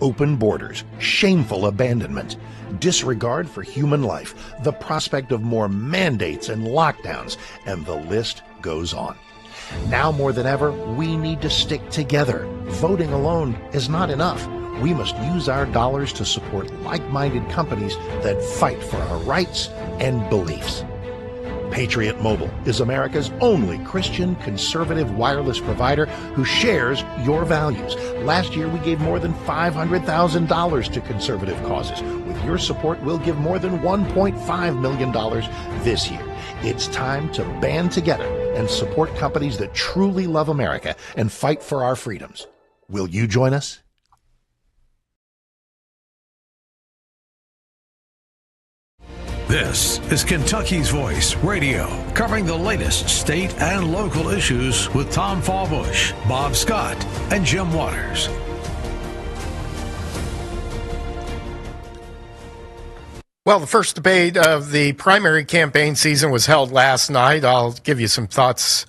open borders, shameful abandonment, disregard for human life, the prospect of more mandates and lockdowns, and the list goes on. Now more than ever, we need to stick together. Voting alone is not enough. We must use our dollars to support like-minded companies that fight for our rights and beliefs. Patriot Mobile is America's only Christian conservative wireless provider who shares your values. Last year, we gave more than $500,000 to conservative causes. With your support, we'll give more than $1.5 million this year. It's time to band together and support companies that truly love America and fight for our freedoms. Will you join us? This is Kentucky's Voice Radio, covering the latest state and local issues with Tom Fallbush, Bob Scott, and Jim Waters. Well, the first debate of the primary campaign season was held last night. I'll give you some thoughts,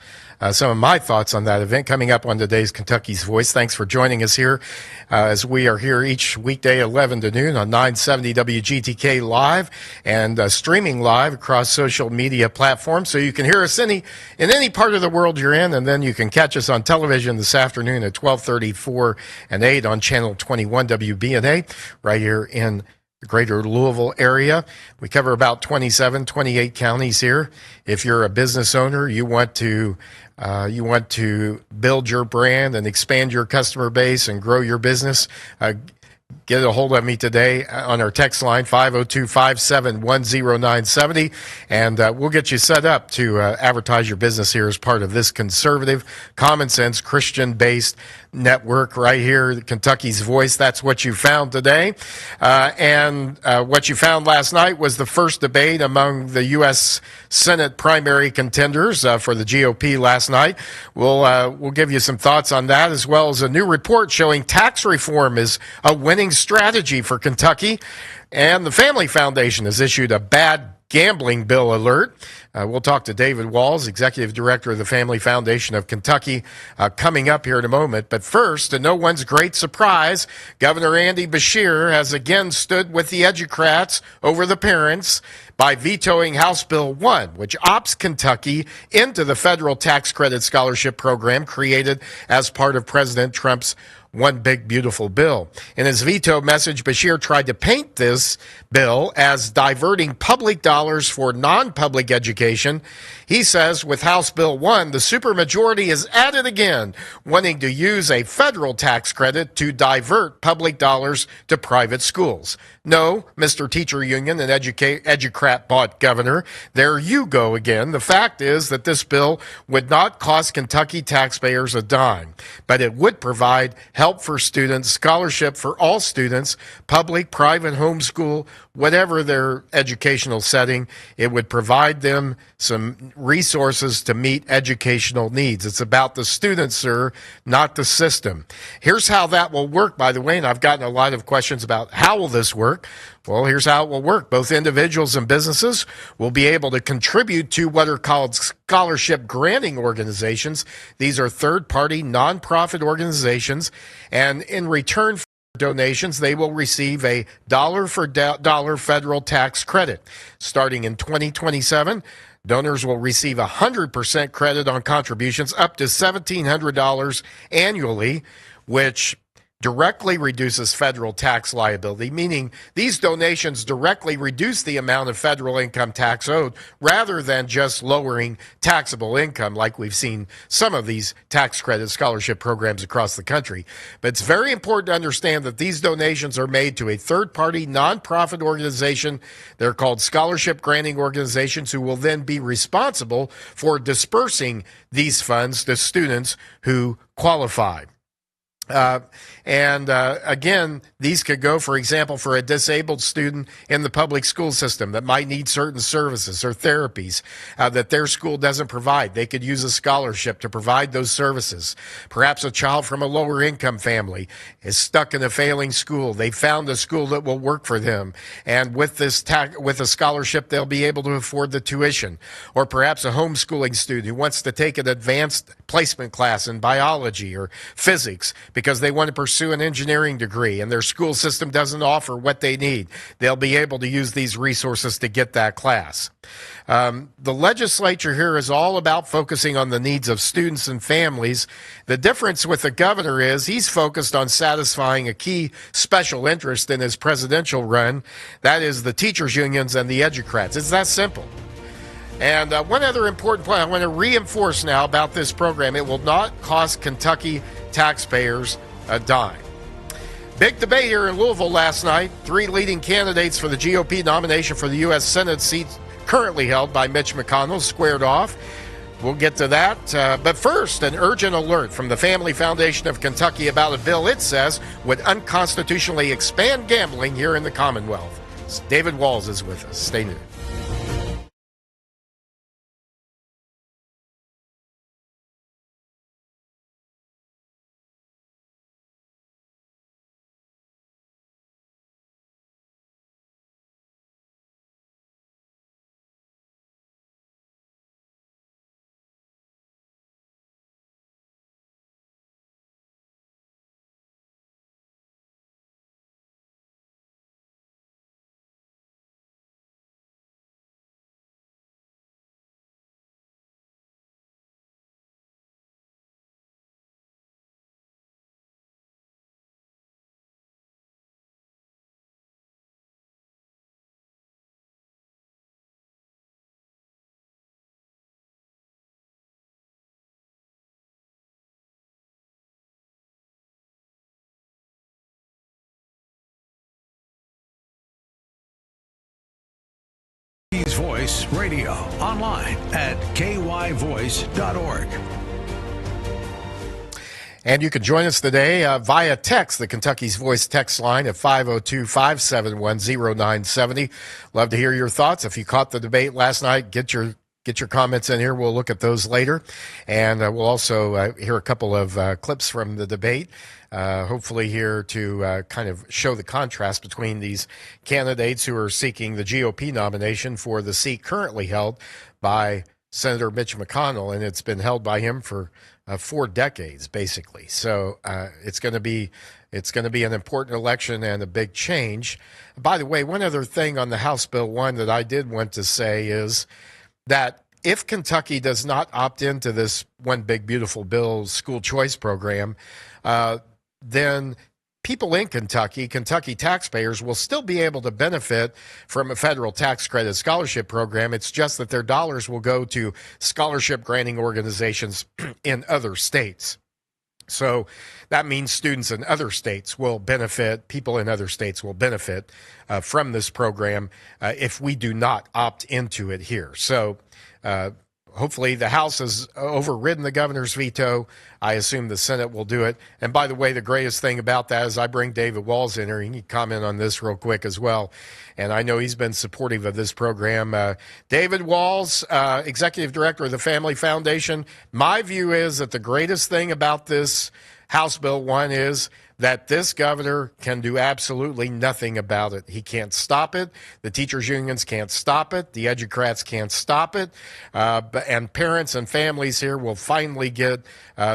some of my thoughts on that event coming up on today's Kentucky's Voice. Thanks for joining us here as we are here each weekday 11 to noon on 970 WGTK Live and streaming live across social media platforms. So you can hear us in any part of the world you're in, and then you can catch us on television this afternoon at 12:30, 4, and 8 on Channel 21 WBNA right here in the greater Louisville area. We cover about 28 counties here. If you're a business owner, you want to build your brand and expand your customer base and grow your business, get a hold of me today on our text line, 502-571-0970, and we'll get you set up to advertise your business here as part of this conservative, common-sense, Christian-based network right here, Kentucky's Voice. That's what you found today. And what you found last night was the first debate among the U.S. Senate primary contenders for the GOP last night. We'll give you some thoughts on that, as well as a new report showing tax reform is a winning strategy for Kentucky. And the Family Foundation has issued a bad gambling bill alert. We'll talk to David Walls, Executive Director of the Family Foundation of Kentucky, coming up here in a moment. But first, to no one's great surprise, Governor Andy Beshear has again stood with the educrats over the parents by vetoing House Bill 1, which opts Kentucky into the federal tax credit scholarship program created as part of President Trump's One Big Beautiful Bill. In his veto message, Beshear tried to paint this bill as diverting public dollars for non-public education. He says with House Bill 1, the supermajority is at it again, wanting to use a federal tax credit to divert public dollars to private schools. No, Mr. Teacher Union and educrat-bought governor, there you go again. The fact is that this bill would not cost Kentucky taxpayers a dime, but it would provide help for students, scholarship for all students, public, private, homeschool, whatever their educational setting. It would provide them some resources to meet educational needs. It's about the students, sir, not the system. Here's how that will work, by the way, and I've gotten a lot of questions about how will this work. Well, here's how it will work. Both individuals and businesses will be able to contribute to what are called scholarship granting organizations. These are third-party, nonprofit organizations, and in return for donations, they will receive a dollar for dollar federal tax credit. Starting in 2027, donors will receive 100% credit on contributions up to $1,700 annually, which directly reduces federal tax liability, meaning these donations directly reduce the amount of federal income tax owed rather than just lowering taxable income like we've seen some of these tax credit scholarship programs across the country. But it's very important to understand that these donations are made to a third-party nonprofit organization. They're called scholarship granting organizations, who will then be responsible for dispersing these funds to students who qualify. Again, these could go, for example, for a disabled student in the public school system that might need certain services or therapies that their school doesn't provide. They could use a scholarship to provide those services. Perhaps a child from a lower income family is stuck in a failing school. They found a school that will work for them, and with this with a scholarship, they'll be able to afford the tuition. Or perhaps a homeschooling student who wants to take an advanced placement class in biology or physics, because they want to pursue an engineering degree and their school system doesn't offer what they need. They'll be able to use these resources to get that class. The legislature here is all about focusing on the needs of students and families. The difference with the governor is he's focused on satisfying a key special interest in his presidential run. That is the teachers' unions and the educrats. It's that simple. And one other important point I want to reinforce now about this program: it will not cost Kentucky taxpayers a dime. Big debate here in Louisville last night. 3 leading candidates for the GOP nomination for the U.S. Senate seat currently held by Mitch McConnell squared off. We'll get to that. But first, an urgent alert from the Family Foundation of Kentucky about a bill it says would unconstitutionally expand gambling here in the Commonwealth. David Walls is with us. Stay tuned. Voice Radio, online at kyvoice.org. And you can join us today via text, the Kentucky's Voice text line at 502-571-0970. Love to hear your thoughts. If you caught the debate last night, get your comments in here. We'll look at those later. And we'll also hear a couple of clips from the debate, hopefully here to kind of show the contrast between these candidates who are seeking the GOP nomination for the seat currently held by Senator Mitch McConnell, and it's been held by him for 4 decades, basically. So it's going to be an important election and a big change. By the way, one other thing on the House Bill 1 that I did want to say is that if Kentucky does not opt into this One Big Beautiful Bill school choice program, then people in Kentucky taxpayers, will still be able to benefit from a federal tax credit scholarship program. It's just that their dollars will go to scholarship granting organizations in other states. So that means students in other states will benefit, people in other states will benefit from this program if we do not opt into it here. So hopefully the House has overridden the governor's veto. I assume the Senate will do it. And by the way, the greatest thing about that is I bring David Walls in here. He can comment on this real quick as well. And I know he's been supportive of this program. David Walls, Executive Director of the Family Foundation. My view is that the greatest thing about this House Bill 1 is that this governor can do absolutely nothing about it. He can't stop it. The teachers' unions can't stop it. The educrats can't stop it. And parents and families here will finally get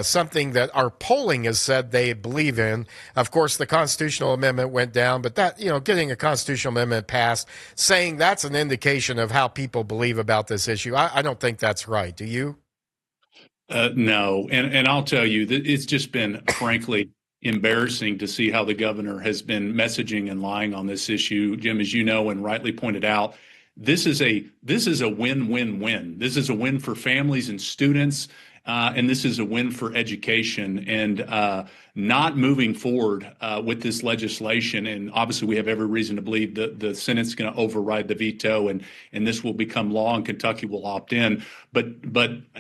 something that our polling has said they believe in. Of course, the constitutional amendment went down, but that, getting a constitutional amendment passed, saying that's an indication of how people believe about this issue. I don't think that's right. Do you? No. And I'll tell you that it's just been, frankly, embarrassing to see how the governor has been messaging and lying on this issue. Jim, as you know, and rightly pointed out, this is a win-win-win. This is a win for families and students, and this is a win for education. And not moving forward with this legislation, and obviously we have every reason to believe that the Senate's going to override the veto, and this will become law, and Kentucky will opt in. But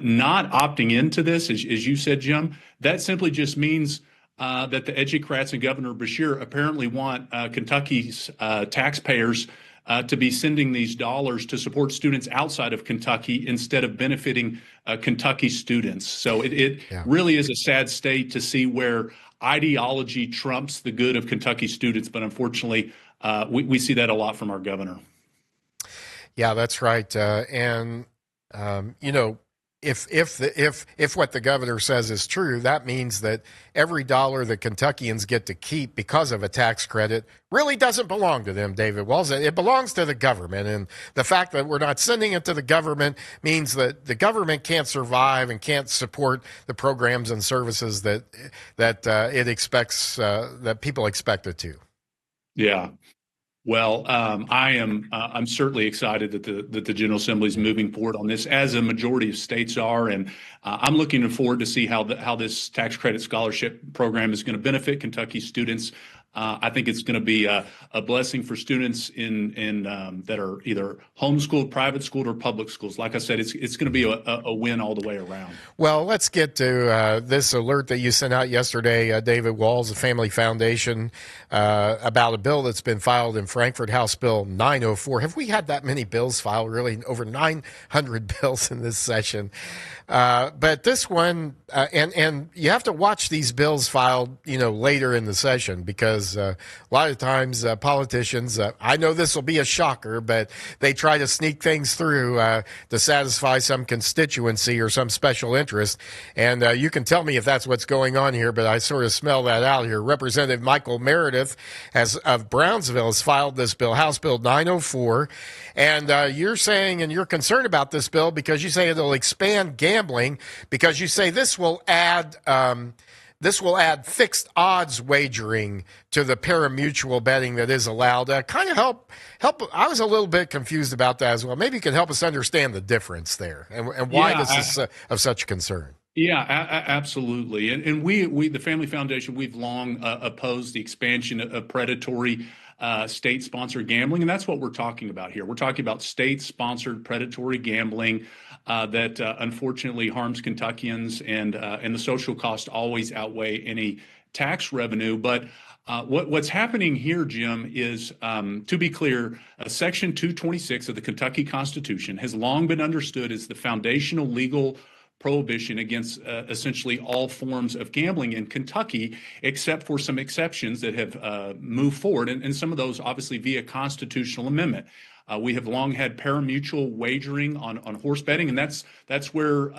not opting into this, as you said, Jim, that simply just means that the educrats and Governor Beshear apparently want Kentucky's taxpayers to be sending these dollars to support students outside of Kentucky instead of benefiting Kentucky students. So it really is a sad state to see where ideology trumps the good of Kentucky students. But unfortunately, we see that a lot from our governor. Yeah, that's right. And if what the governor says is true, that means that every dollar that Kentuckians get to keep because of a tax credit really doesn't belong to them, David Walls. It belongs to the government. And the fact that we're not sending it to the government means that the government can't survive and can't support the programs and services that it expects, that people expect it to. Yeah. Well, I'm certainly excited that the General Assembly is moving forward on this, as a majority of states are, and I'm looking forward to see how this tax credit scholarship program is going to benefit Kentucky students. I think it's going to be a blessing for students in that are either homeschooled, private schooled, or public schools. Like I said, it's going to be a win all the way around. Well, let's get to this alert that you sent out yesterday, David Walls, the Family Foundation, about a bill that's been filed in Frankfurt, House Bill 904. Have we had that many bills filed? Really, over 900 bills in this session. But this one, and you have to watch these bills filed, later in the session, because a lot of times politicians, I know this will be a shocker, but they try to sneak things through to satisfy some constituency or some special interest. And you can tell me if that's what's going on here, but I sort of smell that out here. Representative Michael Meredith of Brownsville has filed this bill, House Bill 904. And you're saying, and you're concerned about this bill because you say it'll expand gambling, because you say this will add fixed odds wagering to the pari-mutuel betting that is allowed. Kind of help. I was a little bit confused about that as well. Maybe you can help us understand the difference there and why this is of such concern. Yeah, absolutely. And we, the Family Foundation, we've long opposed the expansion of predatory state-sponsored gambling, and that's what we're talking about here. We're talking about state-sponsored predatory gambling that unfortunately harms Kentuckians, and the social cost always outweigh any tax revenue. But what's happening here, Jim, is, to be clear, Section 226 of the Kentucky Constitution has long been understood as the foundational legal prohibition against essentially all forms of gambling in Kentucky, except for some exceptions that have moved forward, and some of those obviously via constitutional amendment. We have long had pari-mutuel wagering on horse betting, and that's where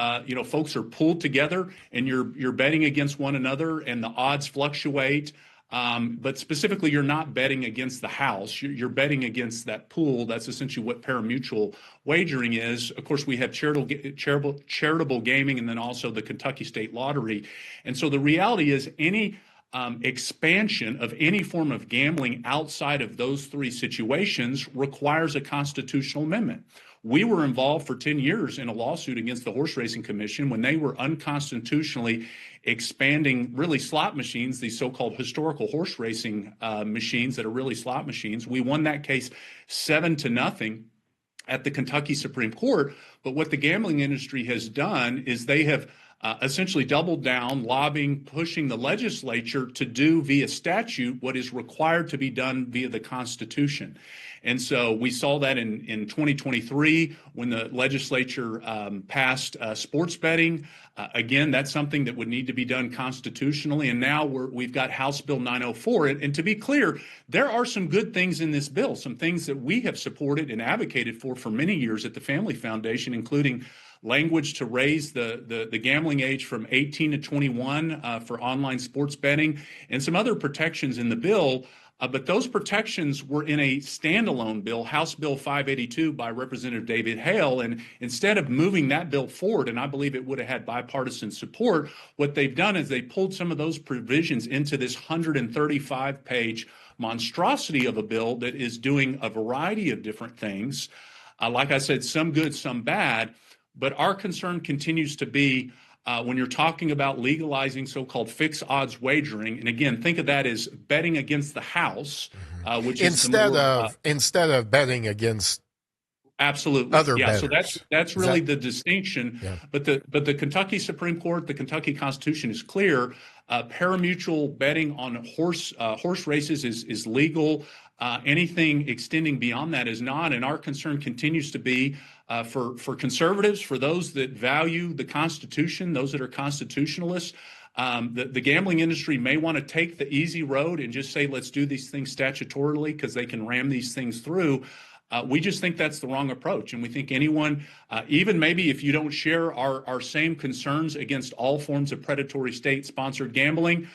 folks are pulled together and you're betting against one another, and the odds fluctuate. But specifically, you're not betting against the house. You're betting against that pool. That's essentially what pari-mutuel wagering is. Of course, we have charitable gaming, and then also the Kentucky State Lottery. And so the reality is, any expansion of any form of gambling outside of those three situations requires a constitutional amendment. We were involved for 10 years in a lawsuit against the Horse Racing Commission when they were unconstitutionally expanding really slot machines, these so-called historical horse racing machines that are really slot machines. We won that case 7-0 at the Kentucky Supreme Court. But what the gambling industry has done is they have essentially doubled down, lobbying, pushing the legislature to do via statute what is required to be done via the Constitution. And so we saw that in 2023 when the legislature passed sports betting. Again, that's something that would need to be done constitutionally. And now we've got House Bill 904. And to be clear, there are some good things in this bill, some things that we have supported and advocated for many years at the Family Foundation, including language to raise the gambling age from 18 to 21 for online sports betting, and some other protections in the bill. But those protections were in a standalone bill, House Bill 582 by Representative David Hale. And instead of moving that bill forward, and I believe it would have had bipartisan support, what they've done is they pulled some of those provisions into this 135-page monstrosity of a bill that is doing a variety of different things. Like I said, some good, some bad. But our concern continues to be when you're talking about legalizing so-called fixed odds wagering, and again, think of that as betting against the house, which instead of betting against absolutely other bettors. So that's really the distinction. Yeah. But the Kentucky Supreme Court, the Kentucky Constitution is clear. Pari-mutuel betting on horse races is legal. Anything extending beyond that is not, and our concern continues to be for conservatives, for those that value the Constitution, those that are constitutionalists. The gambling industry may want to take the easy road and just say, let's do these things statutorily because they can ram these things through. We just think that's the wrong approach. And we think anyone, even maybe if you don't share our same concerns against all forms of predatory state-sponsored gambling,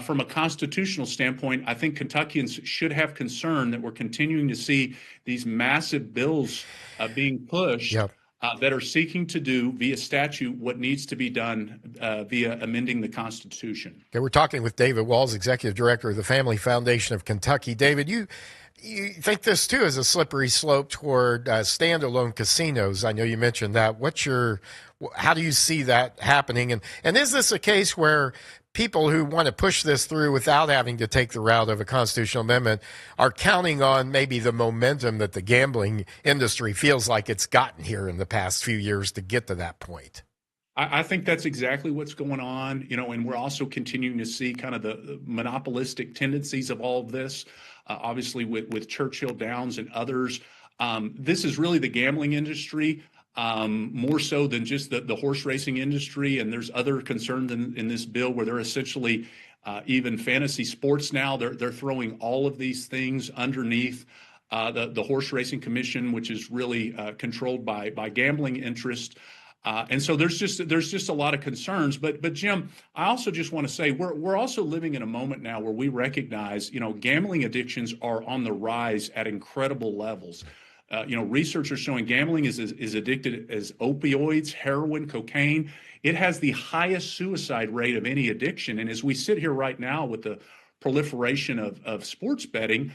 from a constitutional standpoint, I think Kentuckians should have concern that we're continuing to see these massive bills being pushed. Yep. That are seeking to do via statute what needs to be done via amending the Constitution. Okay, we're talking with David Walls, Executive Director of the Family Foundation of Kentucky. David, you think this too is a slippery slope toward standalone casinos? I know you mentioned that. How do you see that happening? And is this a case where people who want to push this through without having to take the route of a constitutional amendment are counting on maybe the momentum that the gambling industry feels like it's gotten here in the past few years to get to that point? I think that's exactly what's going on, and we're also continuing to see kind of the monopolistic tendencies of all of this, obviously with Churchill Downs and others. This is really the gambling industry, more so than just the horse racing industry. And there's other concerns in this bill where they're essentially even fantasy sports now. They're throwing all of these things underneath the Horse Racing Commission, which is really controlled by gambling interest. And so there's just a lot of concerns. But Jim, I also just want to say we're also living in a moment now where we recognize, gambling addictions are on the rise at incredible levels. Research are showing gambling is addicted as opioids, heroin, cocaine. It has the highest suicide rate of any addiction. And as we sit here right now with the proliferation of sports betting,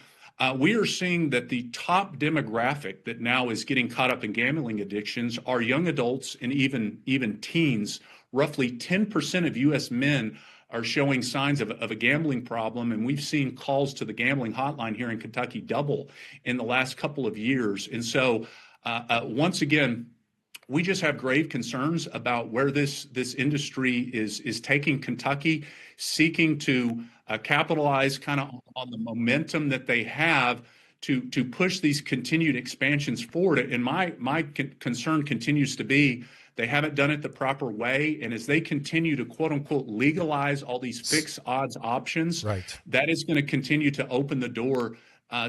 we are seeing that the top demographic that now is getting caught up in gambling addictions are young adults and even teens. Roughly 10% of U.S. men are showing signs of a gambling problem, and we've seen calls to the gambling hotline here in Kentucky double in the last couple of years. And so, once again, we just have grave concerns about where this industry is taking Kentucky, seeking to capitalize kind of on the momentum that they have to push these continued expansions forward. And my concern continues to be they haven't done it the proper way. And as they continue to, quote unquote, legalize all these fixed odds options, right, that is going to continue to open the door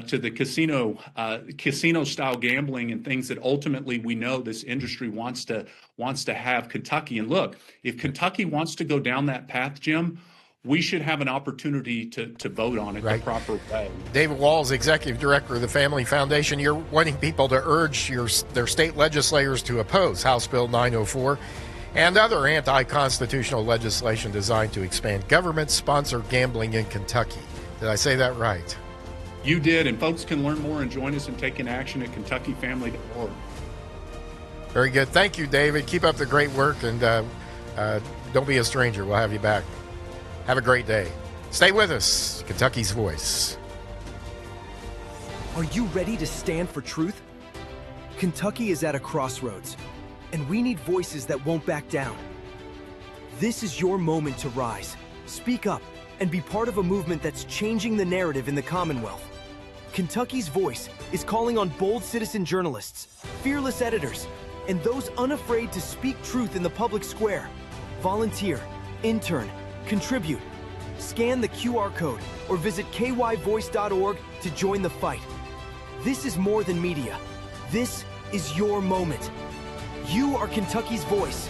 to the casino style gambling and things that ultimately we know this industry wants to have Kentucky. And look, if Kentucky wants to go down that path, Jim, we should have an opportunity to vote on it the proper way. David Walls, Executive Director of the Family Foundation, you're wanting people to urge their state legislators to oppose House Bill 904 and other anti-constitutional legislation designed to expand government-sponsored gambling in Kentucky. Did I say that right? You did, and folks can learn more and join us in taking action at KentuckyFamily.org. Very good. Thank you, David. Keep up the great work, and don't be a stranger. We'll have you back. Have a great day. Stay with us. Kentucky's Voice. Are you ready to stand for truth? Kentucky is at a crossroads, and we need voices that won't back down. This is your moment to rise, speak up, and be part of a movement that's changing the narrative in the Commonwealth. Kentucky's Voice is calling on bold citizen journalists, fearless editors, and those unafraid to speak truth in the public square. Volunteer, intern, contribute. Scan the QR code or visit kyvoice.org to join the fight. This is more than media. This is your moment. You are Kentucky's voice.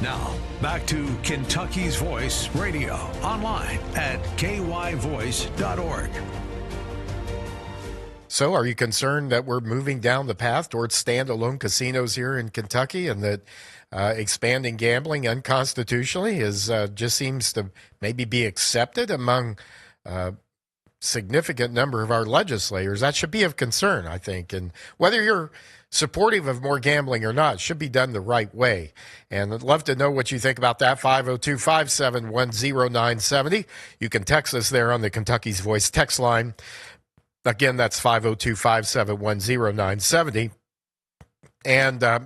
Now, back to Kentucky's Voice Radio, online at kyvoice.org. So are you concerned that we're moving down the path towards standalone casinos here in Kentucky, and that expanding gambling unconstitutionally just seems to maybe be accepted among significant number of our legislators? That should be of concern, I think. And whether you're supportive of more gambling or not, it should be done the right way. And I'd love to know what you think about that. 502-571-0970. You can text us there on the Kentucky's Voice text line. Again, that's 502-571-0970. And I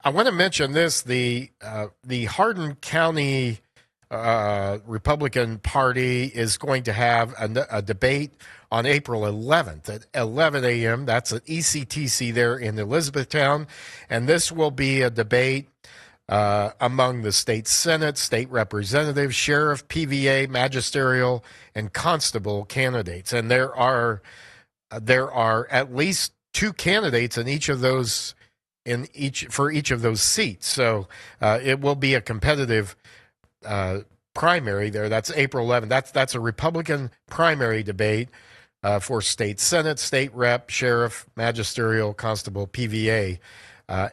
want to mention this. The Hardin County Republican Party is going to have a debate on April 11th at 11 a.m. That's at ECTC there in Elizabethtown. And this will be a debate among the state senate, state representative, sheriff, PVA, magisterial, and constable candidates. And there are at least two candidates in each of those for each of those seats. So it will be a competitive primary there. That's April 11th. That's a Republican primary debate for state senate, state rep, sheriff, magisterial, constable, PVA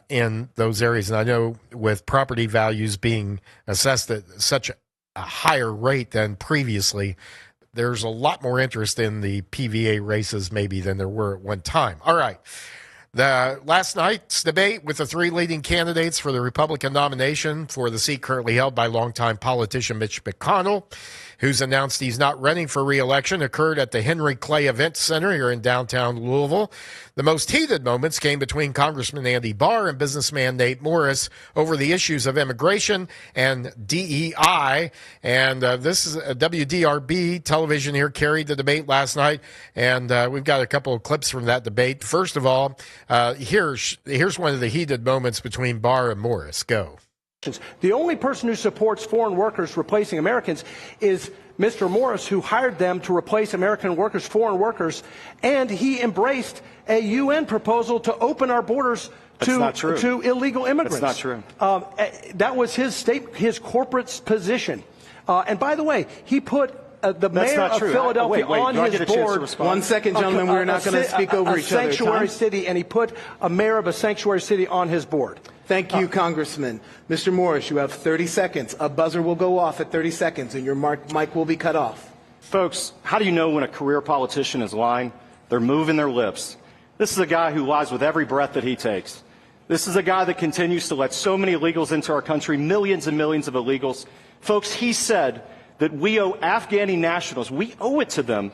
in those areas. And I know with property values being assessed at such a higher rate than previously, there's a lot more interest in the PVA races maybe than there were at one time. All right. The last night's debate with the three leading candidates for the Republican nomination for the seat currently held by longtime politician Mitch McConnell, who's announced he's not running for re-election, occurred at the Henry Clay Event Center here in downtown Louisville. The most heated moments came between Congressman Andy Barr and businessman Nate Morris over the issues of immigration and DEI. And this is a WDRB television here carried the debate last night, and we've got a couple of clips from that debate. First of all, here's one of the heated moments between Barr and Morris. Go. The only person who supports foreign workers replacing Americans is Mr. Morris, who hired them to replace American workers, foreign workers, and he embraced a UN proposal to open our borders to illegal immigrants. That's not true. That was his corporate position. And by the way, he put the mayor of Philadelphia on his board. 1 second, gentlemen. We're not going to speak over each other. A sanctuary city, and he put a mayor of a sanctuary city on his board. Thank you, Congressman. Mr. Morris, you have 30 seconds. A buzzer will go off at 30 seconds, and your mic will be cut off. Folks, how do you know when a career politician is lying? They're moving their lips. This is a guy who lies with every breath that he takes. This is a guy that continues to let so many illegals into our country, millions and millions of illegals. Folks, he said that we owe Afghani nationals, we owe it to them,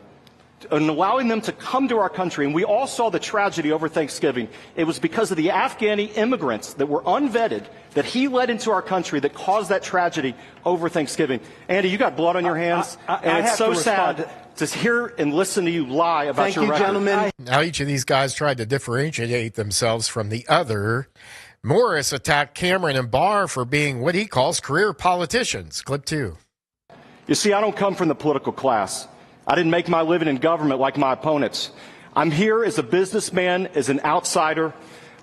and allowing them to come to our country. And we all saw the tragedy over Thanksgiving. It was because of the Afghani immigrants that were unvetted that he led into our country that caused that tragedy over Thanksgiving. Andy, you got blood on your hands, and it's so sad to hear and listen to you lie about your record. Thank you, gentlemen. Now each of these guys tried to differentiate themselves from the other. Morris attacked Cameron and Barr for being what he calls career politicians. Clip 2. You see, I don't come from the political class. I didn't make my living in government like my opponents. I'm here as a businessman, as an outsider.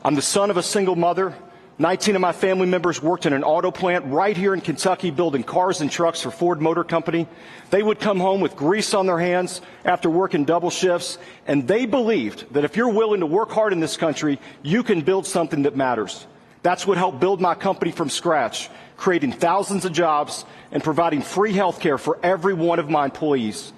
I'm the son of a single mother. 19 of my family members worked in an auto plant right here in Kentucky building cars and trucks for Ford Motor Company. They would come home with grease on their hands after working double shifts, and they believed that if you're willing to work hard in this country, you can build something that matters. That's what helped build my company from scratch, creating thousands of jobs and providing free health care for every one of my employees.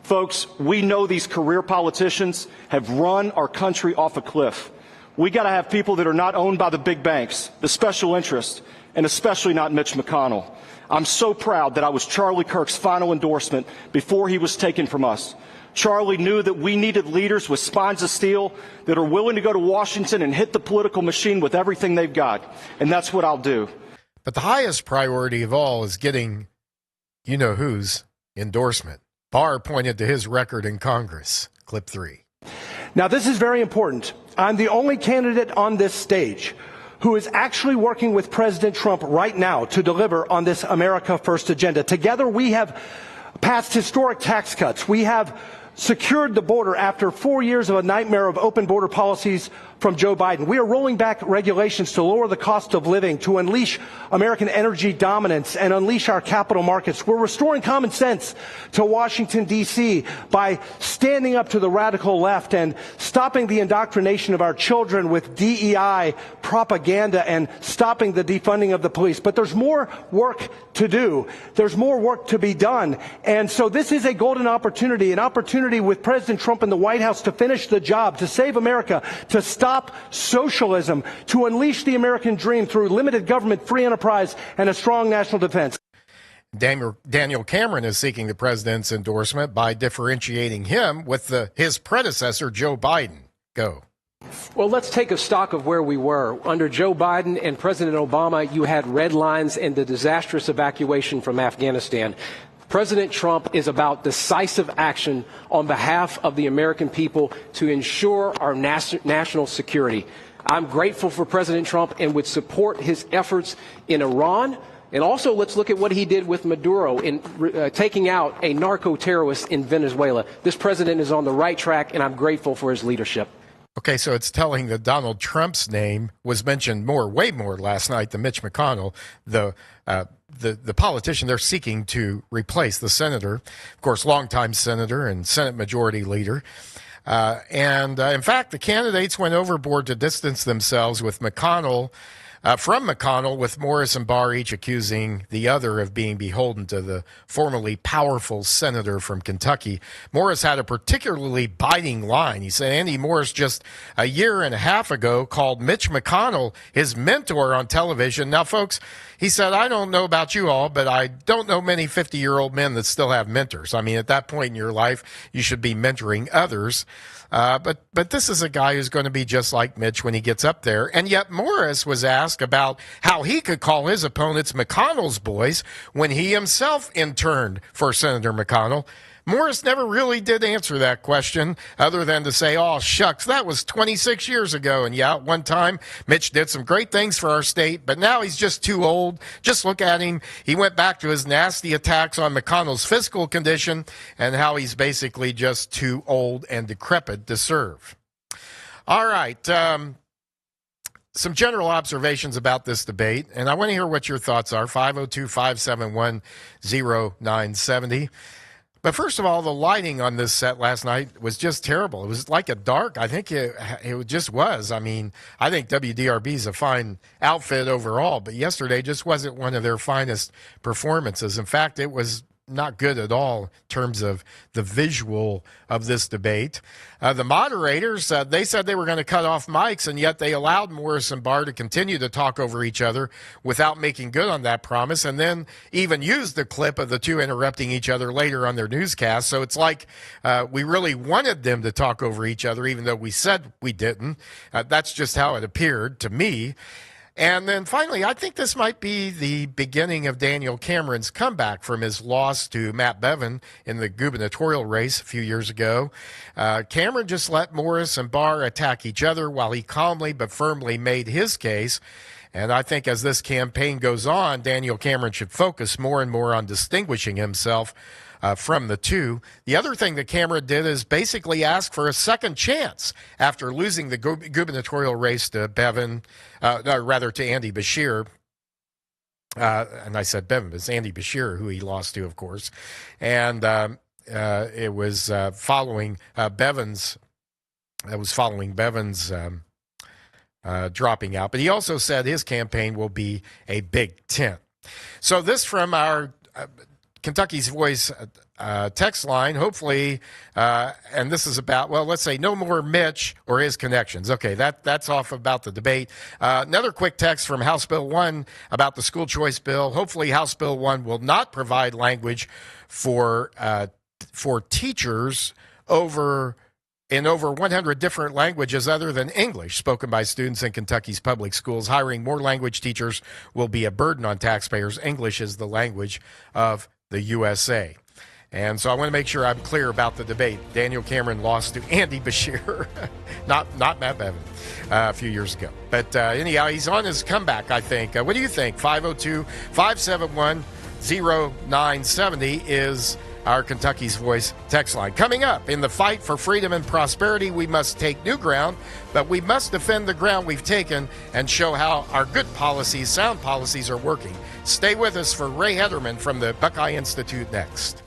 Folks, we know these career politicians have run our country off a cliff. We got to have people that are not owned by the big banks, the special interests, and especially not Mitch McConnell. I'm so proud that I was Charlie Kirk's final endorsement before he was taken from us. Charlie knew that we needed leaders with spines of steel that are willing to go to Washington and hit the political machine with everything they've got. And that's what I'll do. But the highest priority of all is getting you-know-whose endorsement. Barr pointed to his record in Congress. Clip 3. Now, this is very important. I'm the only candidate on this stage who is actually working with President Trump right now to deliver on this America First agenda. Together, we have passed historic tax cuts. We have secured the border after 4 years of a nightmare of open border policies from Joe Biden. We are rolling back regulations to lower the cost of living, to unleash American energy dominance and unleash our capital markets. We're restoring common sense to Washington, D.C. by standing up to the radical left and stopping the indoctrination of our children with DEI propaganda and stopping the defunding of the police. But there's more work to do. There's more work to be done. And so this is a golden opportunity, an opportunity with President Trump in the White House to finish the job, to save America, to stop socialism, to unleash the American dream through limited government, free enterprise, and a strong national defense. Daniel Cameron is seeking the president's endorsement by differentiating him with his predecessor, Joe Biden. Go. Well, let's take a stock of where we were. Under Joe Biden and President Obama, you had red lines and the disastrous evacuation from Afghanistan. President Trump is about decisive action on behalf of the American people to ensure our national security. I'm grateful for President Trump and would support his efforts in Iran. And also, let's look at what he did with Maduro in taking out a narco-terrorist in Venezuela. This president is on the right track, and I'm grateful for his leadership. Okay, so it's telling that Donald Trump's name was mentioned way more last night than Mitch McConnell, the politician they're seeking to replace, the senator, of course, longtime senator and Senate Majority Leader. In fact, the candidates went overboard to distance themselves with from McConnell, with Morris and Barr each accusing the other of being beholden to the formerly powerful senator from Kentucky. Morris had a particularly biting line. He said Andy Morris just a year and a half ago called Mitch McConnell his mentor on television. Now, folks, he said, I don't know about you all, but I don't know many 50-year-old men that still have mentors. I mean, at that point in your life, you should be mentoring others. But this is a guy who's going to be just like Mitch when he gets up there. And yet Morris was asked about how he could call his opponents McConnell's boys when he himself interned for Senator McConnell. Morris never really did answer that question other than to say, oh, shucks, that was 26 years ago. And yeah, at one time, Mitch did some great things for our state, but now he's just too old. Just look at him. He went back to his nasty attacks on McConnell's fiscal condition and how he's basically just too old and decrepit to serve. All right. Some general observations about this debate, and I want to hear what your thoughts are. 502-571-0970. But first of all, the lighting on this set last night was just terrible. It was like a dark. I think it just was. I mean, I think WDRB is a fine outfit overall, but yesterday just wasn't one of their finest performances. In fact, it was not good at all in terms of the visual of this debate. The moderators, they said they were going to cut off mics, and yet they allowed Morris and Barr to continue to talk over each other without making good on that promise, and then even used the clip of the two interrupting each other later on their newscast. So it's like we really wanted them to talk over each other, even though we said we didn't. That's just how it appeared to me. And then finally, I think this might be the beginning of Daniel Cameron's comeback from his loss to Matt Bevin in the gubernatorial race a few years ago. Cameron just let Morris and Barr attack each other while he calmly but firmly made his case. And I think as this campaign goes on, Daniel Cameron should focus more and more on distinguishing himself from the two. The other thing that Cameron did is basically ask for a second chance after losing the gubernatorial race to Bevin, to Andy Beshear. And I said Bevin, but it's Andy Beshear who he lost to, of course. And it was following Bevin's dropping out. But he also said his campaign will be a big tent. So this from our Kentucky's Voice text line, hopefully, and this is about, well, let's say no more Mitch or his connections. Okay, that's off about the debate. Another quick text from House Bill 1 about the school choice bill. Hopefully House Bill 1 will not provide language for teachers in over 100 different languages other than English spoken by students in Kentucky's public schools. Hiring more language teachers will be a burden on taxpayers. English is the language of the USA. And so I want to make sure I'm clear about the debate. Daniel Cameron lost to Andy Beshear, not Matt Bevin, a few years ago. But anyhow, he's on his comeback, I think. What do you think? 502-571-0970 is our Kentucky's Voice text line. Coming up, in the fight for freedom and prosperity, we must take new ground, but we must defend the ground we've taken and show how our good policies, sound policies, are working. Stay with us for Ray Hederman from the Buckeye Institute next.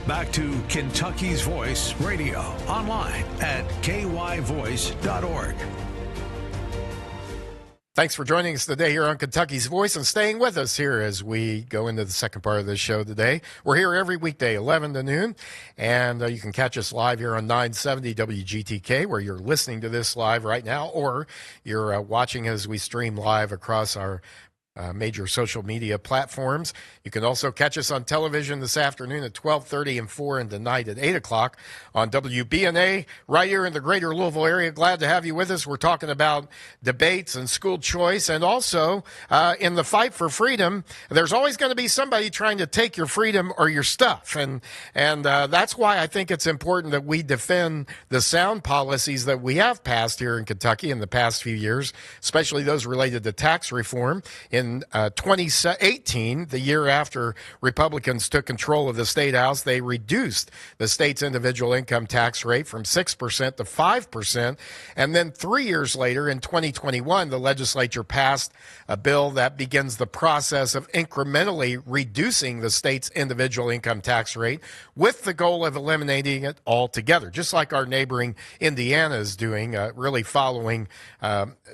Back to Kentucky's Voice Radio, online at kyvoice.org. Thanks for joining us today here on Kentucky's Voice and staying with us here as we go into the second part of this show today. We're here every weekday, 11 to noon, and you can catch us live here on 970 WGTK, where you're listening to this live right now, or you're watching as we stream live across our major social media platforms. You can also catch us on television this afternoon at 12:30 and 4, and tonight at 8 o'clock on WBNA right here in the greater Louisville area. Glad to have you with us. We're talking about debates and school choice, and also in the fight for freedom, there's always going to be somebody trying to take your freedom or your stuff. And that's why I think it's important that we defend the sound policies that we have passed here in Kentucky in the past few years, especially those related to tax reform. In 2018, the year after Republicans took control of the State House, they reduced the state's individual income tax rate from 6% to 5%. And then 3 years later, in 2021, the legislature passed a bill that begins the process of incrementally reducing the state's individual income tax rate with the goal of eliminating it altogether, just like our neighboring Indiana is doing, really following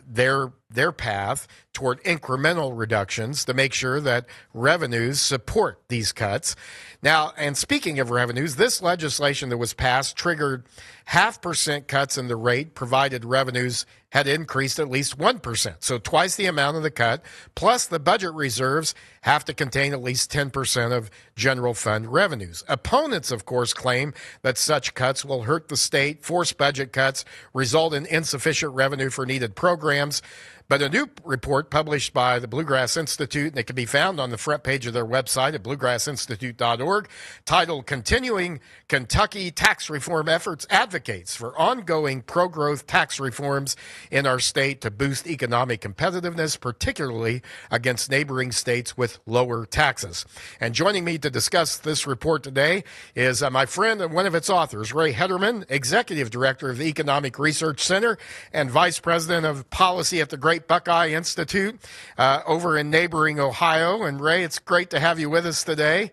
their path toward incremental reductions to make sure that revenues support these cuts. Now, and speaking of revenues, this legislation that was passed triggered 0.5% cuts in the rate provided revenues had increased at least 1%. So twice the amount of the cut, plus the budget reserves have to contain at least 10% of general fund revenues. Opponents, of course, claim that such cuts will hurt the state, force budget cuts, result in insufficient revenue for needed programs. But a new report published by the Bluegrass Institute, and it can be found on the front page of their website at bluegrassinstitute.org, titled Continuing Kentucky Tax Reform Efforts, advocates for ongoing pro-growth tax reforms in our state to boost economic competitiveness, particularly against neighboring states with lower taxes. And joining me to discuss this report today is my friend and one of its authors, Ray Hederman, Executive Director of the Economic Research Center and Vice President of Policy at the Great Buckeye Institute over in neighboring Ohio. And Ray, it's great to have you with us today.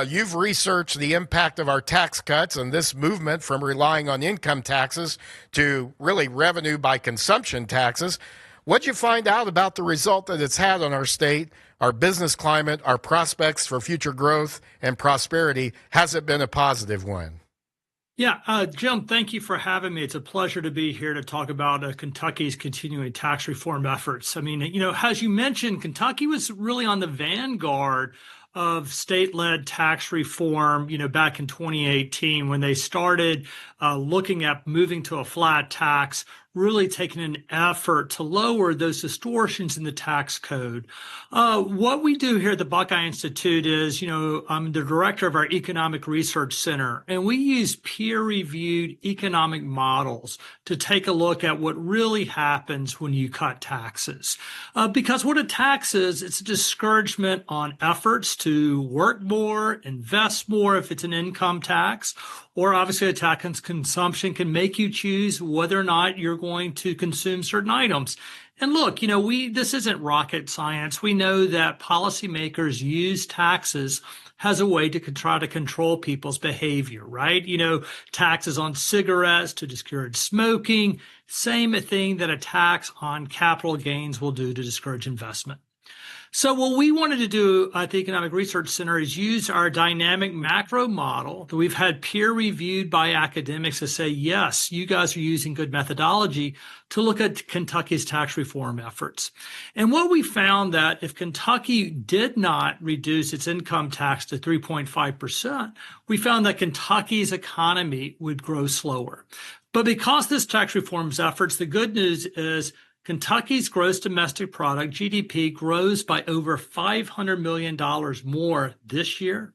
You've researched the impact of our tax cuts and this movement from relying on income taxes to really revenue by consumption taxes. What'd you find out about the result that it's had on our state, our business climate, our prospects for future growth and prosperity? Has it been a positive one? Yeah, Jim, thank you for having me. It's a pleasure to be here to talk about Kentucky's continuing tax reform efforts. I mean, as you mentioned, Kentucky was really on the vanguard of state-led tax reform, back in 2018 when they started looking at moving to a flat tax, really taking an effort to lower those distortions in the tax code. What we do here at the Buckeye Institute is, I'm the director of our Economic Research Center, and we use peer-reviewed economic models to take a look at what really happens when you cut taxes. Because what a tax is, it's a discouragement on efforts to work more, invest more if it's an income tax, or obviously a tax on consumption can make you choose whether or not you're going to consume certain items. And look, this isn't rocket science. We know that policymakers use taxes as a way to try to control people's behavior, right? Taxes on cigarettes to discourage smoking, same thing that a tax on capital gains will do to discourage investment. So what we wanted to do at the Economic Research Center is use our dynamic macro model that we've had peer reviewed by academics to say, yes, you guys are using good methodology to look at Kentucky's tax reform efforts. And what we found that if Kentucky did not reduce its income tax to 3.5%, we found that Kentucky's economy would grow slower. But because this tax reform's efforts, the good news is Kentucky's gross domestic product, GDP, grows by over $500 million more this year.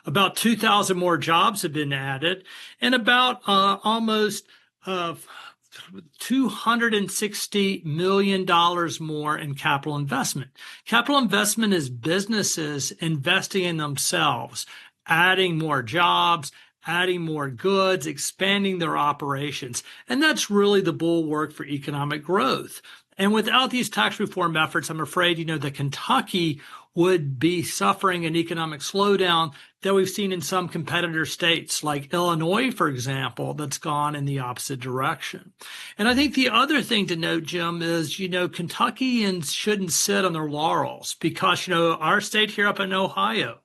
About 2,000 more jobs have been added, and about almost $260 million more in capital investment. Capital investment is businesses investing in themselves, adding more jobs, adding more goods, expanding their operations. And that's really the bulwark for economic growth. And without these tax reform efforts, I'm afraid, that Kentucky would be suffering an economic slowdown that we've seen in some competitor states like Illinois, for example, that's gone in the opposite direction. And I think the other thing to note, Jim, is, Kentuckians shouldn't sit on their laurels because, our state here up in Ohio,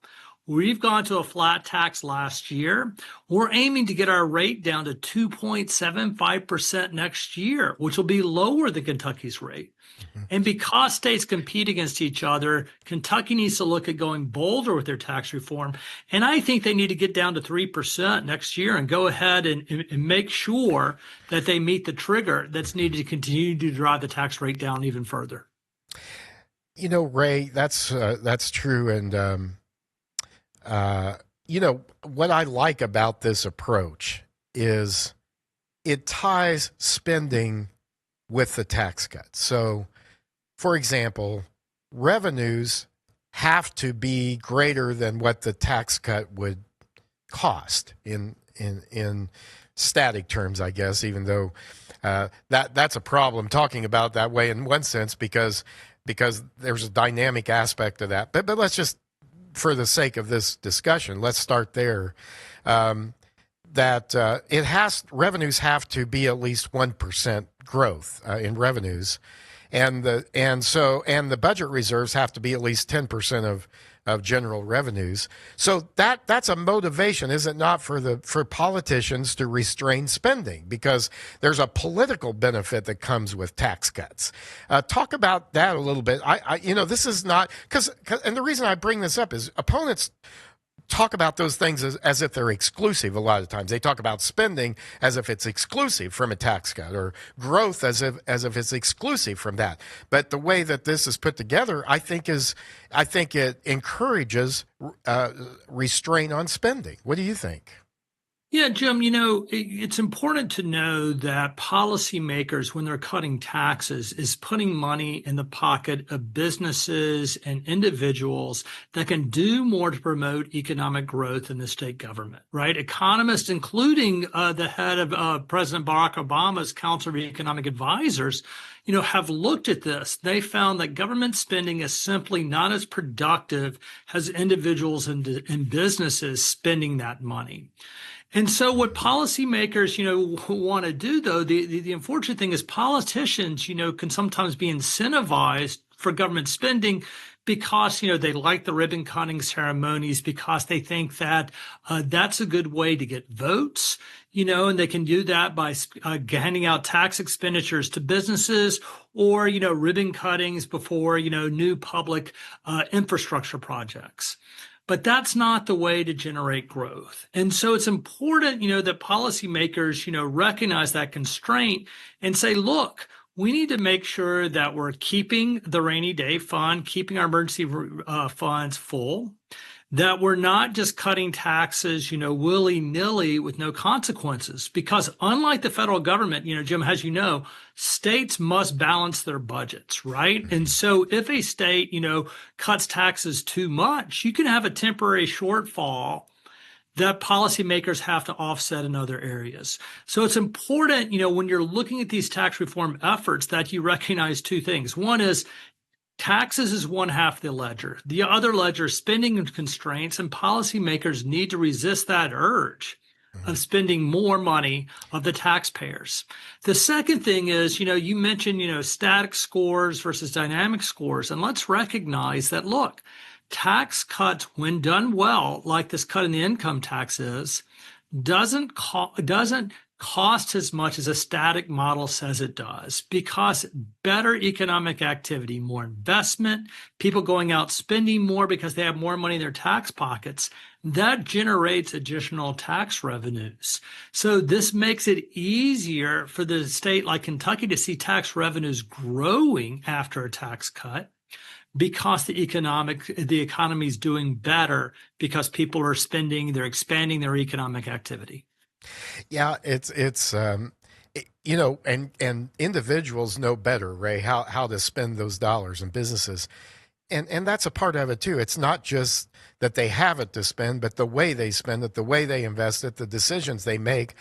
we've gone to a flat tax last year. We're aiming to get our rate down to 2.75% next year, which will be lower than Kentucky's rate. Mm-hmm. And because states compete against each other, Kentucky needs to look at going bolder with their tax reform. And I think they need to get down to 3% next year and go ahead and make sure that they meet the trigger that's needed to continue to drive the tax rate down even further. Ray, that's true. And, what I like about this approach is it ties spending with the tax cut. So, for example, revenues have to be greater than what the tax cut would cost in static terms, I guess, even though that's a problem talking about that way in one sense because there's a dynamic aspect of that. But let's just, for the sake of this discussion, let's start there. Revenues have to be at least 1% growth in revenues, and the budget reserves have to be at least 10% of general revenues. So that's a motivation, is it not, for politicians to restrain spending, because there's a political benefit that comes with tax cuts. Talk about that a little bit. This is not and the reason I bring this up is opponents talk about those things as if they're exclusive. A lot of times they talk about spending as if it's exclusive from a tax cut, or growth as if it's exclusive from that. But the way that this is put together, I think it encourages restraint on spending. What do you think? Yeah, Jim, it's important to know that policymakers, when they're cutting taxes, is putting money in the pocket of businesses and individuals that can do more to promote economic growth in the state government, right? Economists, including the head of President Barack Obama's Council of Economic Advisors, have looked at this. They found that government spending is simply not as productive as individuals and businesses spending that money. And so what policymakers, want to do, though, the unfortunate thing is politicians, can sometimes be incentivized for government spending because, they like the ribbon cutting ceremonies, because they think that that's a good way to get votes, and they can do that by handing out tax expenditures to businesses, or, ribbon cuttings before, new public infrastructure projects. But that's not the way to generate growth. And so it's important, that policymakers, recognize that constraint and say, look, we need to make sure that we're keeping the rainy day fund, keeping our emergency funds full, that we're not just cutting taxes, willy-nilly with no consequences. Because unlike the federal government, Jim, as you know, states must balance their budgets, right? And so if a state, cuts taxes too much, you can have a temporary shortfall that policymakers have to offset in other areas. So it's important, when you're looking at these tax reform efforts, that you recognize two things. One is taxes is one half of the ledger. The other ledger is spending constraints, and policymakers need to resist that urge of spending more money of the taxpayers. The second thing is, you mentioned, static scores versus dynamic scores. And let's recognize that, look, tax cuts, when done well, like this cut in the income tax is, doesn't cost as much as a static model says it does, because better economic activity, more investment, people going out spending more because they have more money in their tax pockets, that generates additional tax revenues. So this makes it easier for the state like Kentucky to see tax revenues growing after a tax cut, because the economy is doing better, because people are spending, they're expanding their economic activity. Yeah, and individuals know better, Ray, how to spend those dollars, and businesses. And that's a part of it too. It's not just that they have it to spend, but the way they spend it, the way they invest it, the decisions they make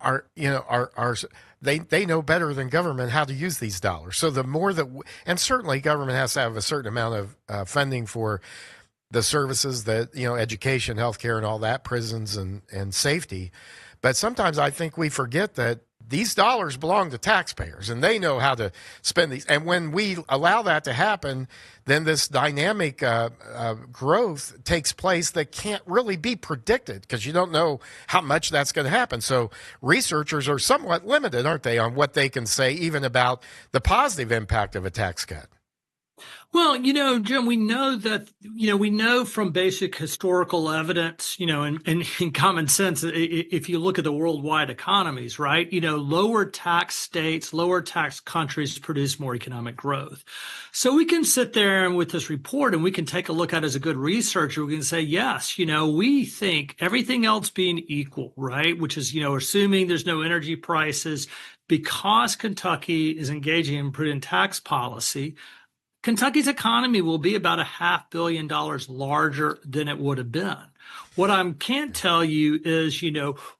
are they know better than government how to use these dollars. So the more that, and certainly government has to have a certain amount of funding for the services that, education, healthcare, and all that, prisons and safety. But sometimes I think we forget that these dollars belong to taxpayers, and they know how to spend these. And when we allow that to happen, then this dynamic growth takes place that can't really be predicted, because you don't know how much that's going to happen. So researchers are somewhat limited, aren't they, on what they can say even about the positive impact of a tax cut? Well, Jim, we know that, we know from basic historical evidence, and in common sense, if you look at the worldwide economies, right, lower tax states, lower tax countries produce more economic growth. So we can sit there and with this report, and we can take a look at it as a good researcher, we can say, yes, we think everything else being equal, right, which is, assuming there's no energy prices, because Kentucky is engaging in prudent tax policy, Kentucky's economy will be about $500 million larger than it would have been. What I can't tell you is,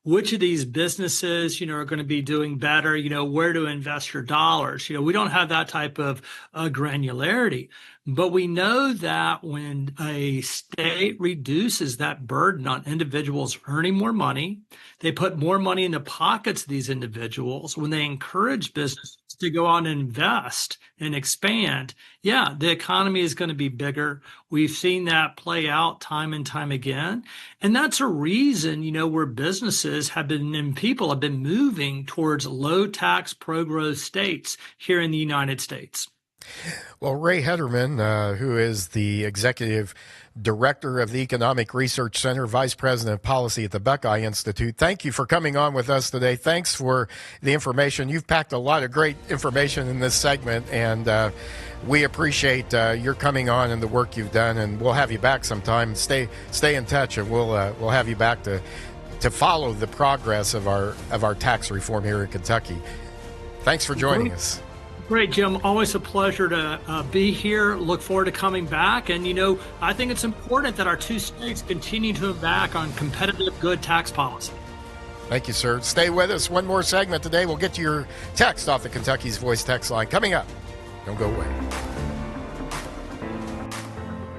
which of these businesses, are going to be doing better, where to invest your dollars. We don't have that type of granularity. But we know that when a state reduces that burden on individuals earning more money, they put more money in the pockets of these individuals. When they encourage businesses to go on and invest and expand, the economy is going to be bigger. We've seen that play out time and time again. And that's a reason, where businesses have been and people have been moving towards low tax pro-growth states here in the United States. Well, Ray Hederman, who is the executive director of the Economic Research Center, vice president of policy at the Buckeye Institute, thank you for coming on with us today. Thanks for the information. You've packed a lot of great information in this segment, and we appreciate your coming on and the work you've done. And we'll have you back sometime. Stay in touch, and we'll have you back to follow the progress of our tax reform here in Kentucky. Thanks for joining us. Great, Jim. Always a pleasure to be here. Look forward to coming back. And, I think it's important that our two states continue to back on competitive, good tax policy. Thank you, sir. Stay with us. One more segment today. We'll get to your text off the Kentucky's Voice text line. Coming up. Don't go away.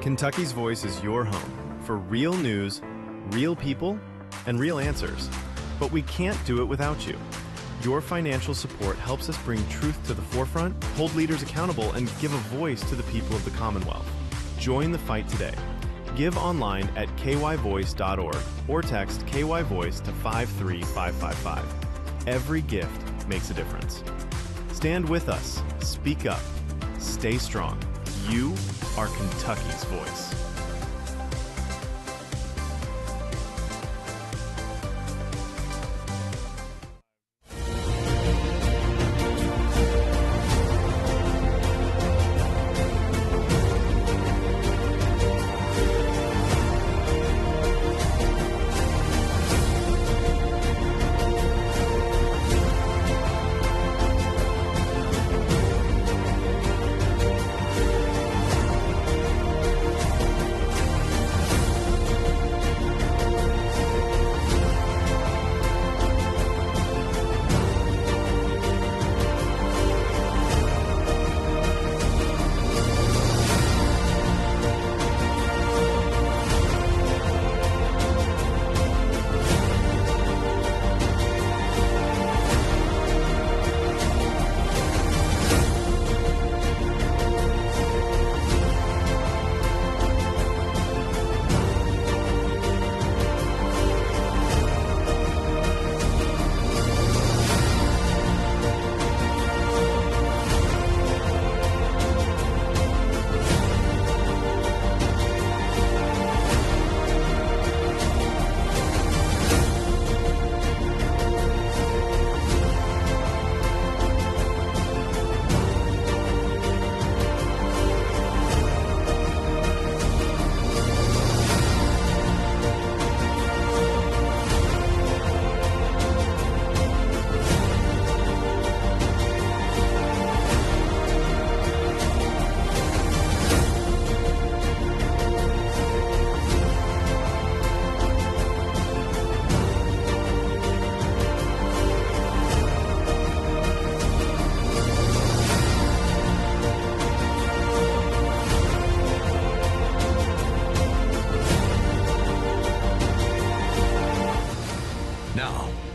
Kentucky's Voice is your home for real news, real people, and real answers. But we can't do it without you. Your financial support helps us bring truth to the forefront, hold leaders accountable, and give a voice to the people of the Commonwealth. Join the fight today. Give online at kyvoice.org or text KYVoice to 53555. Every gift makes a difference. Stand with us. Speak up. Stay strong. You are Kentucky's voice.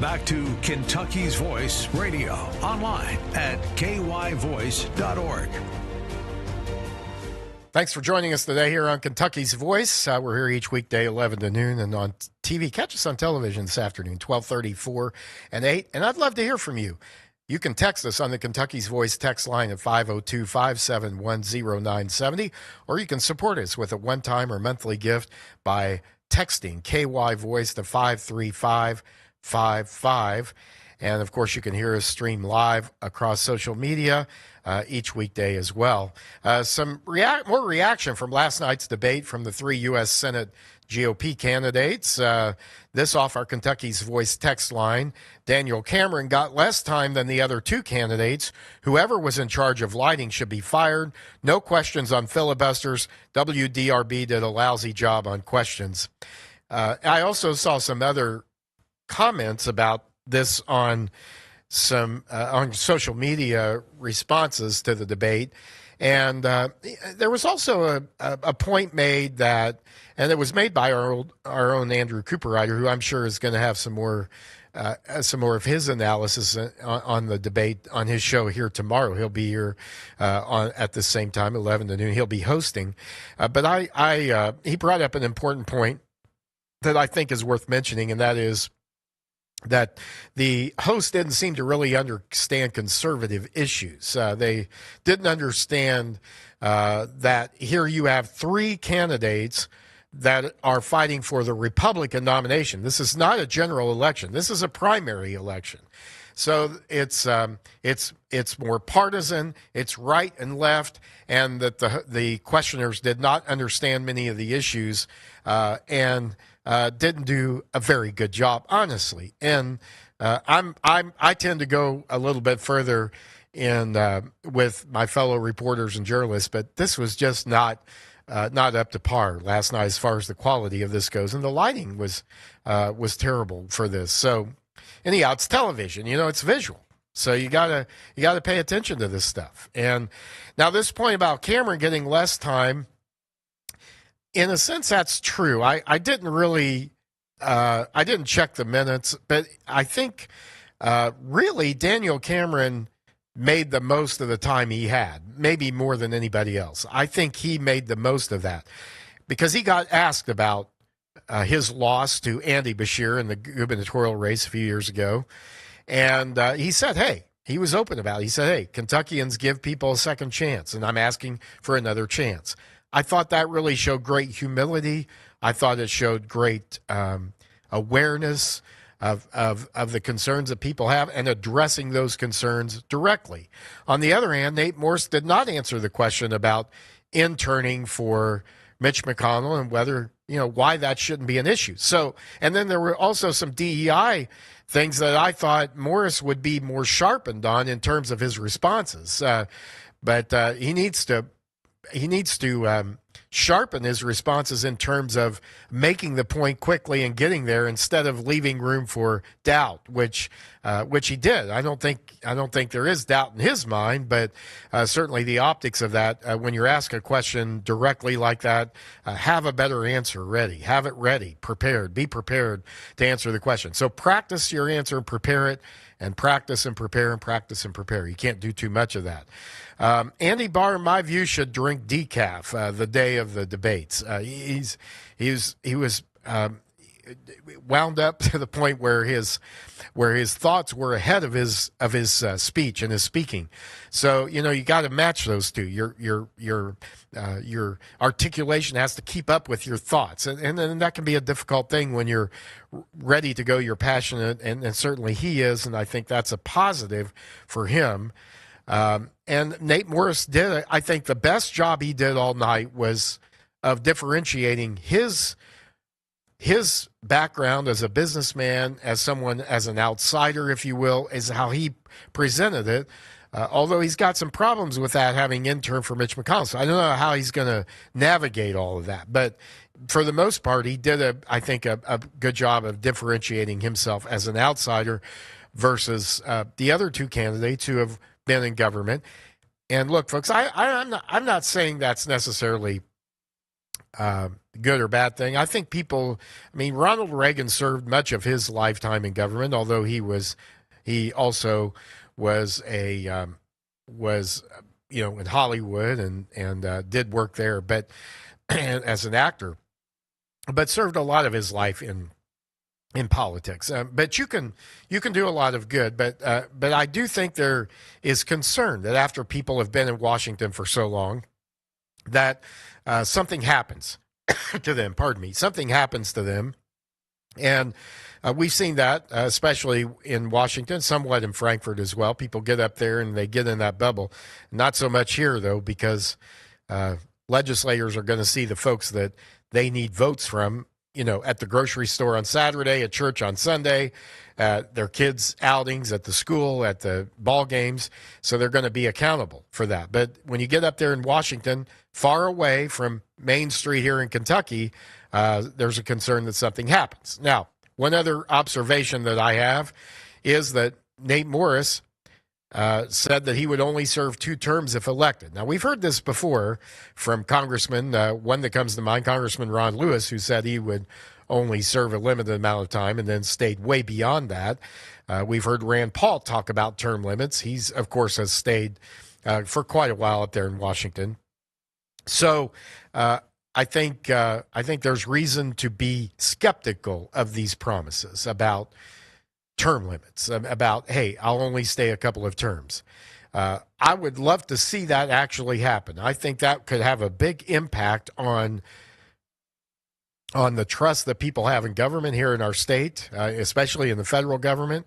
Back to Kentucky's Voice Radio, online at kyvoice.org. Thanks for joining us today here on Kentucky's Voice. We're here each weekday, 11 to noon, and on TV. Catch us on television this afternoon, 12:30, 4, and 8. And I'd love to hear from you. You can text us on the Kentucky's Voice text line at 502-571-0970, or you can support us with a one-time or monthly gift by texting KY Voice to 53555. And, of course, you can hear us stream live across social media each weekday as well. Some more reaction from last night's debate from the three U.S. Senate GOP candidates. This off our Kentucky's Voice text line. Daniel Cameron got less time than the other two candidates. Whoever was in charge of lighting should be fired. No questions on filibusters. WDRB did a lousy job on questions. I also saw some other comments about this on some on social media responses to the debate. And there was also a point made that, and it was made by our own Andrew Cooperrider, who I'm sure is going to have some more of his analysis on the debate on his show here tomorrow. He'll be here at the same time, 11 to noon. He'll be hosting. But he brought up an important point that I think is worth mentioning, and that is that the host didn't seem to really understand conservative issues. They didn't understand that here you have three candidates that are fighting for the Republican nomination. This is not a general election. This is a primary election. So it's more partisan, it's right and left, and that the questioners did not understand many of the issues and didn't do a very good job, honestly. And I tend to go a little bit further in with my fellow reporters and journalists, but this was just not up to par last night as far as the quality of this goes, and the lighting was terrible for this. So anyhow, it's television, it's visual. So you gotta pay attention to this stuff. And now this point about Cameron getting less time, in a sense, that's true. I didn't really, I didn't check the minutes, but I think really Daniel Cameron made the most of the time he had, maybe more than anybody else. I think he made the most of that because he got asked about his loss to Andy Beshear in the gubernatorial race a few years ago. And he said, hey, he was open about it. He said, hey, Kentuckians give people a second chance, and I'm asking for another chance. I thought that really showed great humility. I thought it showed great awareness of the concerns that people have and addressing those concerns directly. On the other hand, Nate Morse did not answer the question about interning for Mitch McConnell and whether, why that shouldn't be an issue. So, and then there were also some DEI things that I thought Morris would be more sharpened on in terms of his responses. But he needs to sharpen his responses in terms of making the point quickly and getting there instead of leaving room for doubt, which he did. I don't think there is doubt in his mind, but certainly the optics of that, when you're asked a question directly like that, have a better answer ready. Have it ready, prepared. Be prepared to answer the question. So practice your answer and prepare it, and practice and prepare and practice and prepare. You can't do too much of that. Andy Barr, in my view, should drink decaf the day of the debates. He was wound up to the point where his thoughts were ahead of his speech and his speaking. So you got to match those two. Your articulation has to keep up with your thoughts, and that can be a difficult thing when you're ready to go. You're passionate, and certainly he is, and I think that's a positive for him. And Nate Morris did, I think, the best job he did all night was of differentiating his background as a businessman, as an outsider, if you will, is how he presented it. Although he's got some problems with that, having interned for Mitch McConnell. So I don't know how he's going to navigate all of that. But for the most part, he did, I think, a good job of differentiating himself as an outsider versus the other two candidates who have been in government. And look, folks, I'm not saying that's necessarily good or bad thing. I think Ronald Reagan served much of his lifetime in government, although he also was in Hollywood and did work there, but as an actor, but served a lot of his life in politics. But you can do a lot of good. But I do think there is concern that after people have been in Washington for so long, that something happens to them. Pardon me. Something happens to them, and we've seen that, especially in Washington, somewhat in Frankfurt as well. People get up there and they get in that bubble. Not so much here, though, because legislators are going to see the folks that they need votes from, at the grocery store on Saturday, at church on Sunday, their kids' outings at the school, at the ball games. So they're going to be accountable for that. But when you get up there in Washington, far away from Main Street here in Kentucky, there's a concern that something happens. Now, one other observation that I have is that Nate Morris said that he would only serve 2 terms if elected. Now, we've heard this before from Congressman, one that comes to mind, Congressman Ron Lewis, who said he would only serve a limited amount of time and then stayed way beyond that. We've heard Rand Paul talk about term limits. He's, of course, has stayed for quite a while up there in Washington. So I think there's reason to be skeptical of these promises about term limits, about, hey, I'll only stay a couple of terms. I would love to see that actually happen. I think that could have a big impact on the trust that people have in government here in our state, especially in the federal government.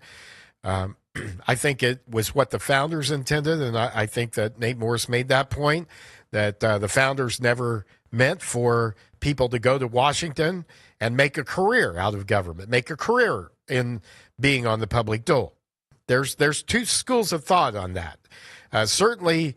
I think it was what the founders intended, and I think that Nate Morris made that point, that the founders never meant for people to go to Washington and make a career out of government, make a career in being on the public dole. There's 2 schools of thought on that. Certainly,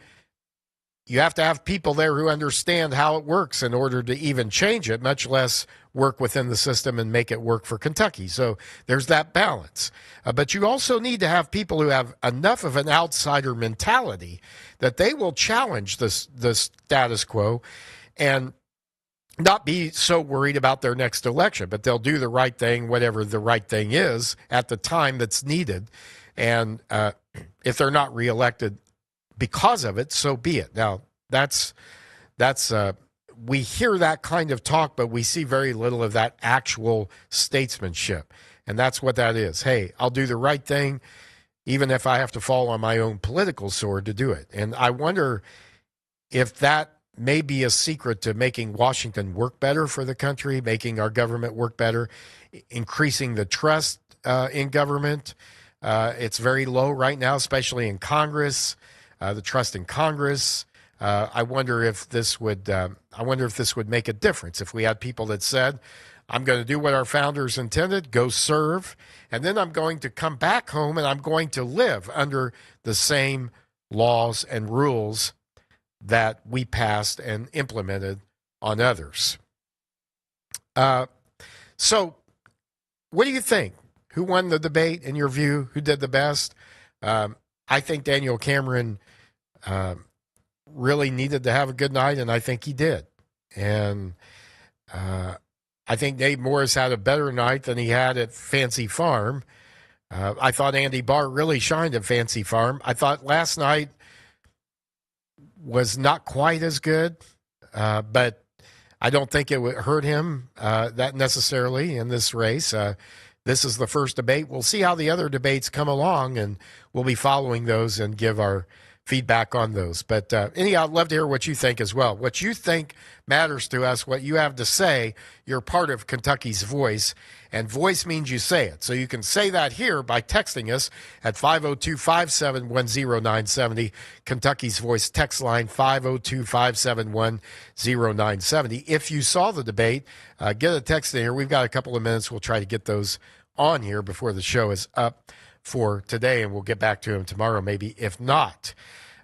you have to have people there who understand how it works in order to even change it, much less work within the system and make it work for Kentucky. So there's that balance. But you also need to have people who have enough of an outsider mentality that they will challenge the status quo and not be so worried about their next election, but they'll do the right thing, whatever the right thing is, at the time that's needed. And if they're not reelected because of it, so be it. Now, that's we hear that kind of talk, but we see very little of that actual statesmanship. And that's what that is. Hey, I'll do the right thing, even if I have to fall on my own political sword to do it. And I wonder if that may be a secret to making Washington work better for the country, making our government work better, increasing the trust in government. It's very low right now, especially in Congress, the trust in Congress. I wonder if this would make a difference if we had people that said, I'm going to do what our founders intended, go serve, and then I'm going to come back home and I'm going to live under the same laws and rules that we passed and implemented on others. So what do you think? Who won the debate in your view? Who did the best? I think Daniel Cameron really needed to have a good night, and I think he did. And I think Dave Morris had a better night than he had at Fancy Farm. I thought Andy Barr really shined at Fancy Farm. I thought last night was not quite as good, but I don't think it would hurt him that necessarily in this race. This is the first debate. We'll see how the other debates come along, and we'll be following those and give our feedback on those. But anyhow, I'd love to hear what you think as well. What you think matters to us, what you have to say. You're part of Kentucky's Voice, and voice means you say it. So you can say that here by texting us at 502-571-0970, Kentucky's Voice text line 502-571-0970. If you saw the debate, get a text in here. We've got a couple of minutes. We'll try to get those on here before the show is up for today, and we'll get back to him tomorrow, maybe, if not.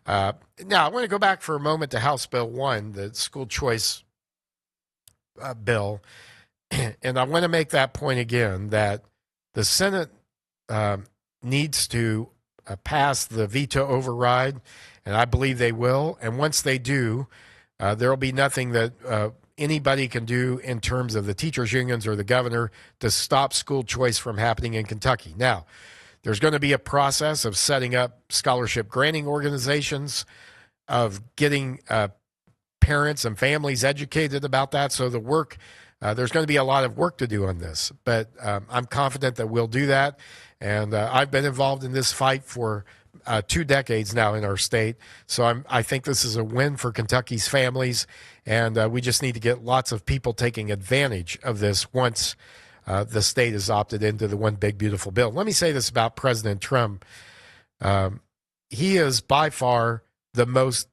Now, I want to go back for a moment to House Bill 1, the school choice bill, and I want to make that point again, that the Senate needs to pass the veto override, and I believe they will. And once they do, there will be nothing that anybody can do in terms of the teachers' unions or the governor to stop school choice from happening in Kentucky. Now, there's going to be a process of setting up scholarship granting organizations, of getting parents and families educated about that. So the work, there's going to be a lot of work to do on this, but I'm confident that we'll do that. And I've been involved in this fight for 2 decades now in our state. So I think this is a win for Kentucky's families, and we just need to get lots of people taking advantage of this once the state has opted into the one big, beautiful bill. Let me say this about President Trump. He is by far the most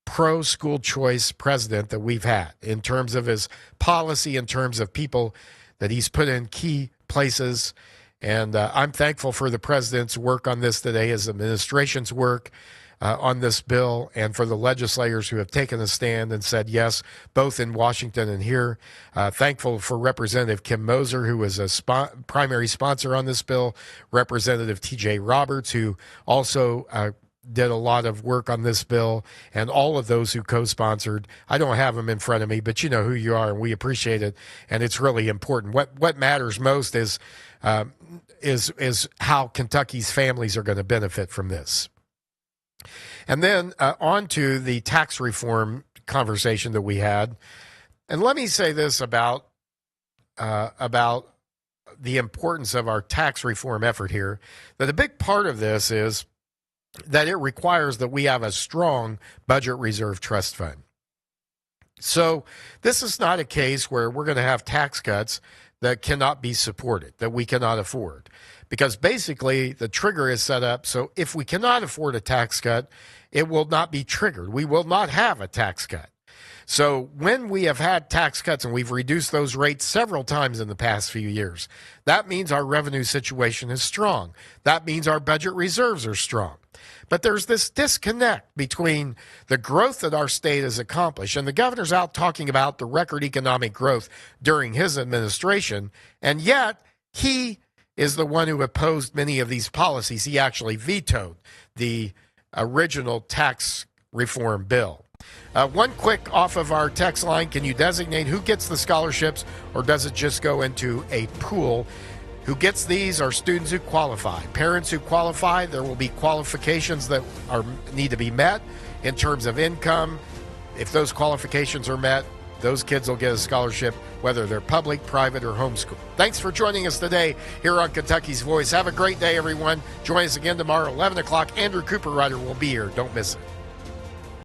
pro-school choice president that we've had in terms of his policy, in terms of people that he's put in key places. And I'm thankful for the president's work on this today, his administration's work on this bill, and for the legislators who have taken a stand and said yes, both in Washington and here. Thankful for Representative Kim Moser, who was a primary sponsor on this bill, Representative T.J. Roberts, who also did a lot of work on this bill, and all of those who co-sponsored. I don't have them in front of me, but you know who you are, and we appreciate it, and it's really important. What matters most is how Kentucky's families are going to benefit from this. And then on to the tax reform conversation that we had. And let me say this about the importance of our tax reform effort here, that a big part of this is that it requires that we have a strong budget reserve trust fund. So this is not a case where we're going to have tax cuts that cannot be supported, that we cannot afford. Because basically the trigger is set up so if we cannot afford a tax cut, it will not be triggered. We will not have a tax cut. So when we have had tax cuts, and we've reduced those rates several times in the past few years, that means our revenue situation is strong. That means our budget reserves are strong. But there's this disconnect between the growth that our state has accomplished, and the governor's out talking about the record economic growth during his administration, and yet he is the one who opposed many of these policies. He actually vetoed the original tax reform bill. One quick off of our text line. Can you designate who gets the scholarships, or does it just go into a pool? Who gets these are students who qualify. Parents who qualify, there will be qualifications that need to be met in terms of income. If those qualifications are met, those kids will get a scholarship, whether they're public, private, or homeschool. Thanks for joining us today here on Kentucky's Voice. Have a great day, everyone. Join us again tomorrow, 11 o'clock. Andrew Cooper Ryder will be here. Don't miss it.